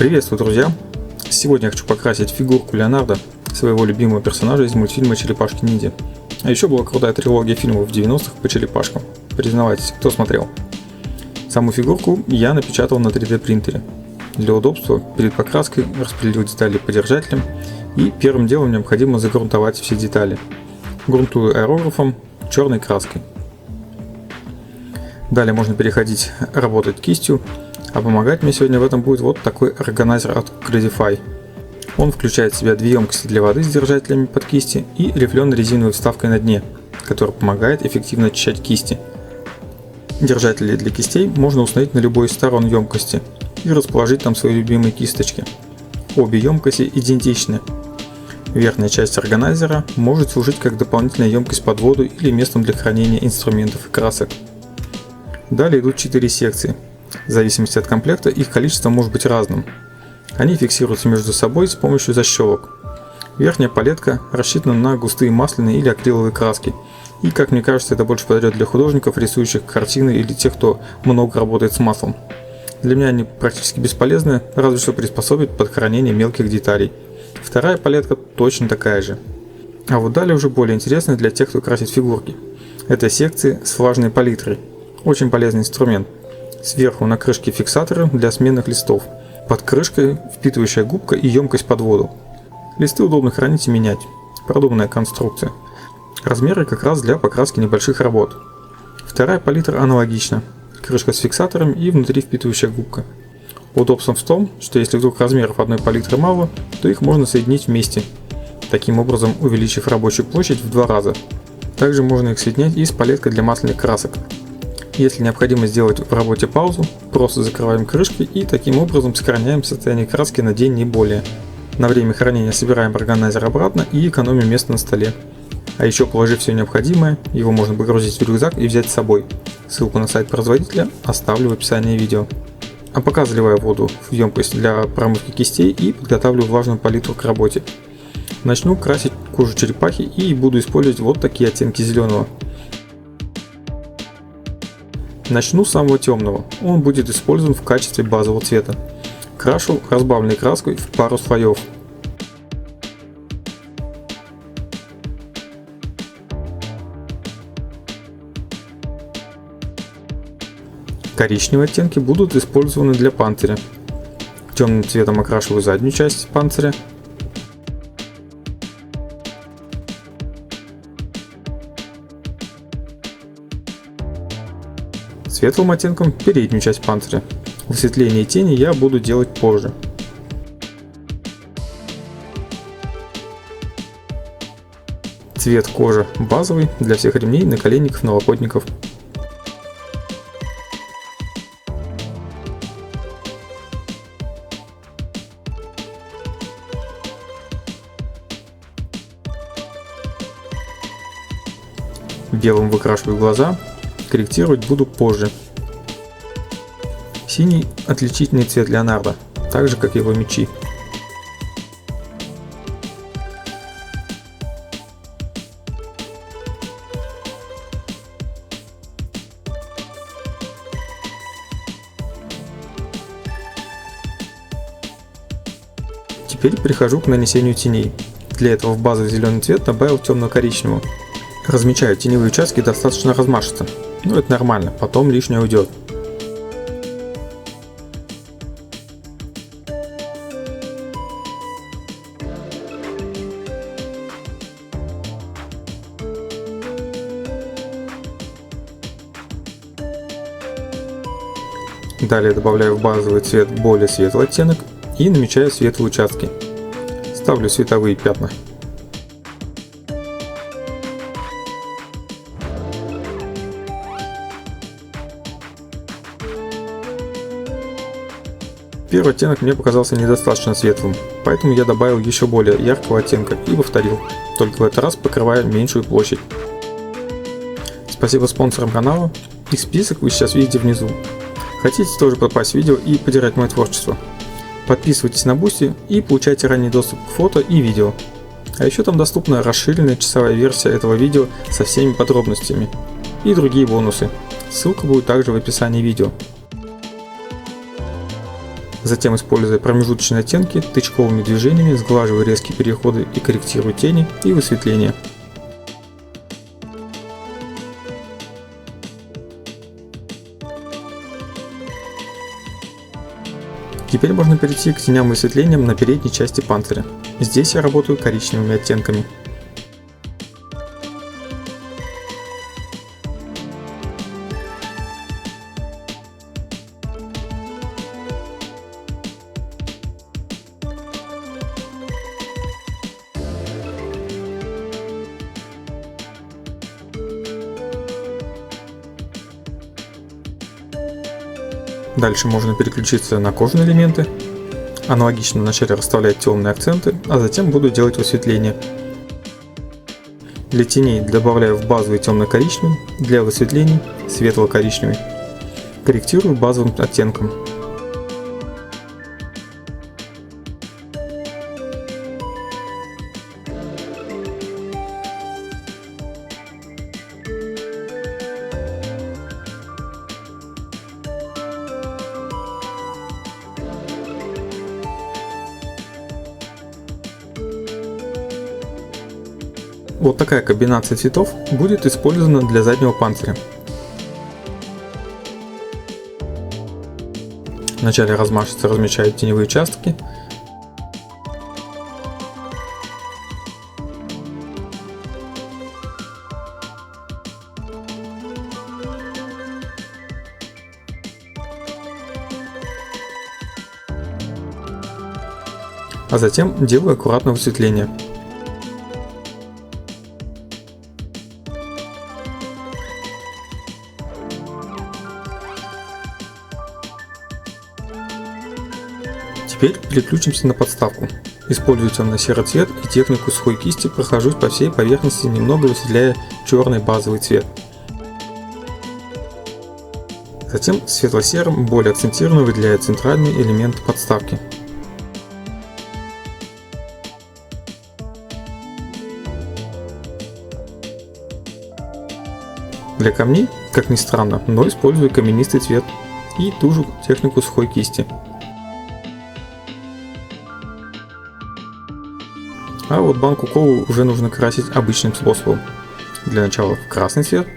Приветствую, друзья! Сегодня я хочу покрасить фигурку Леонардо, своего любимого персонажа из мультфильма «Черепашки-ниндзя». А еще была крутая трилогия фильмов в 90-х по черепашкам. Признавайтесь, кто смотрел? Саму фигурку я напечатал на 3D принтере. Для удобства перед покраской распределил детали по держателям, и первым делом необходимо загрунтовать все детали. Грунтую аэрографом черной краской. Далее можно переходить работать кистью, а помогать мне сегодня в этом будет вот такой органайзер от Cradify. Он включает в себя две емкости для воды с держателями под кисти и рифленой резиновой вставкой на дне, которая помогает эффективно очищать кисти. Держатели для кистей можно установить на любой из сторон емкости и расположить там свои любимые кисточки. Обе емкости идентичны. Верхняя часть органайзера может служить как дополнительная емкость под воду или местом для хранения инструментов и красок. Далее идут 4 секции. В зависимости от комплекта их количество может быть разным. Они фиксируются между собой с помощью защелок. Верхняя палетка рассчитана на густые масляные или акриловые краски. И, как мне кажется, это больше подойдет для художников, рисующих картины, или тех, кто много работает с маслом. Для меня они практически бесполезны, разве что приспособить под хранение мелких деталей. Вторая палетка точно такая же. А вот далее уже более интересно для тех, кто красит фигурки. Это секции с влажной палитрой. Очень полезный инструмент. Сверху на крышке фиксаторы для сменных листов. Под крышкой впитывающая губка и емкость под воду. Листы удобно хранить и менять. Продуманная конструкция. Размеры как раз для покраски небольших работ. Вторая палитра аналогична. Крышка с фиксатором и внутри впитывающая губка. Удобство в том, что если вдруг размеров одной палитры мало, то их можно соединить вместе, таким образом увеличив рабочую площадь в 2 раза. Также можно их соединять и с палеткой для масляных красок. Если необходимо сделать в работе паузу, просто закрываем крышки и таким образом сохраняем состояние краски на день, не более. На время хранения собираем органайзер обратно и экономим место на столе. А еще, положив все необходимое, его можно погрузить в рюкзак и взять с собой. Ссылку на сайт производителя оставлю в описании видео. А пока заливаю воду в емкость для промывки кистей и подготавливаю влажную палитру к работе. Начну красить кожу черепахи и буду использовать вот такие оттенки зеленого. Начну с самого темного, он будет использован в качестве базового цвета. Крашу разбавленной краской в пару слоев. Коричневые оттенки будут использованы для панциря. Темным цветом окрашиваю заднюю часть панциря. Светлым оттенком переднюю часть панциря. Высветление тени я буду делать позже. Цвет кожи базовый для всех ремней, наколенников, налокотников. Белым выкрашиваю глаза. Корректировать буду позже. Синий – отличительный цвет Леонардо, так же как его мечи. Теперь перехожу к нанесению теней. Для этого в базовый зеленый цвет добавил темно-коричневого. Размечаю теневые участки достаточно размашисто. Но это нормально, потом лишнее уйдет. Далее добавляю в базовый цвет более светлый оттенок и намечаю светлые участки. Ставлю световые пятна. Первый оттенок мне показался недостаточно светлым, поэтому я добавил еще более яркого оттенка и повторил, только в этот раз покрывая меньшую площадь. Спасибо спонсорам канала, их список вы сейчас видите внизу. Хотите тоже попасть в видео и поддержать мое творчество? Подписывайтесь на Boosty и получайте ранний доступ к фото и видео. А еще там доступна расширенная часовая версия этого видео со всеми подробностями и другие бонусы. Ссылка будет также в описании видео. Затем, используя промежуточные оттенки, тычковыми движениями сглаживаю резкие переходы и корректирую тени и высветление. Теперь можно перейти к теням и высветлениям на передней части панциря. Здесь я работаю коричневыми оттенками. Дальше можно переключиться на кожаные элементы. Аналогично вначале расставлять темные акценты, а затем буду делать высветление. Для теней добавляю в базовый темно-коричневый, для высветлений светло-коричневый. Корректирую базовым оттенком. Вот такая комбинация цветов будет использована для заднего панциря. Вначале размашисто размечаю теневые участки. А затем делаю аккуратное высветление. Теперь переключимся на подставку. Использую темно-серый цвет и технику сухой кисти, прохожусь по всей поверхности, немного высветляя черный базовый цвет. Затем светло-серым более акцентированно выделяю центральный элемент подставки. Для камней, как ни странно, но использую каменистый цвет и ту же технику сухой кисти. А вот банку колы уже нужно красить обычным способом. Для начала в красный цвет.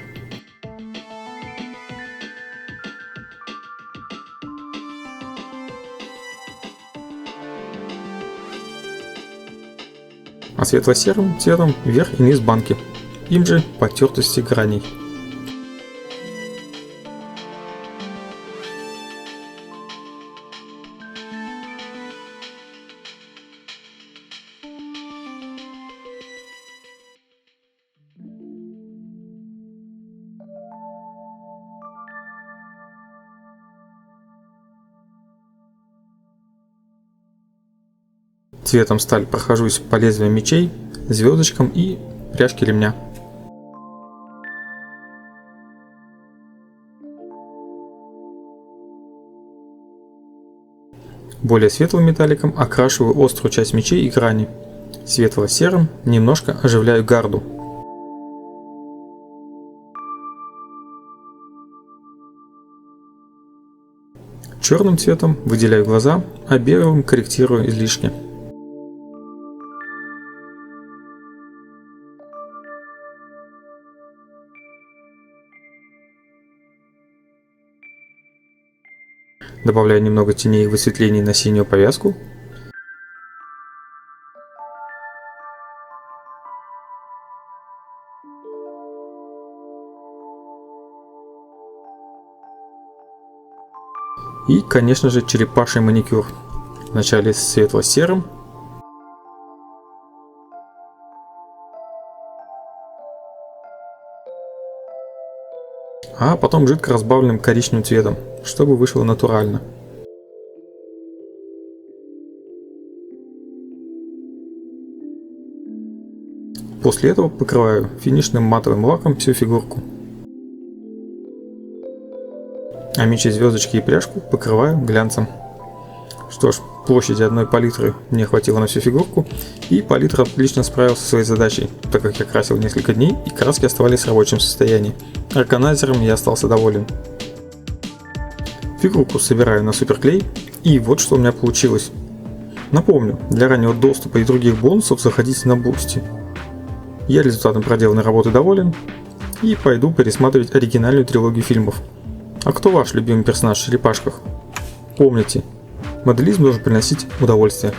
А светло-серым цветом верх и низ банки. Им же потертости граней. Цветом сталь прохожусь по лезвиям мечей, звездочкам и пряжке ремня. Более светлым металликом окрашиваю острую часть мечей и грани. Светло-серым немножко оживляю гарду. Черным цветом выделяю глаза, а белым корректирую излишки. Добавляю немного теней и высветлений на синюю повязку. И, конечно же, черепаший маникюр. Вначале светло-серым. А потом жидко разбавленным коричневым цветом, чтобы вышло натурально. После этого покрываю финишным матовым лаком всю фигурку. А мечи, звездочки и пряжку покрываю глянцем. Что ж, площади одной палитры мне хватило на всю фигурку, и палитра отлично справилась со своей задачей, так как я красил несколько дней и краски оставались в рабочем состоянии. Органайзером я остался доволен. Фигурку собираю на суперклей И вот что у меня получилось. Напомню, для раннего доступа и других бонусов заходите на Boosty. Я результатом проделанной работы доволен и пойду пересматривать оригинальную трилогию фильмов. А кто ваш любимый персонаж в черепашках? Помните, моделизм должен приносить удовольствие.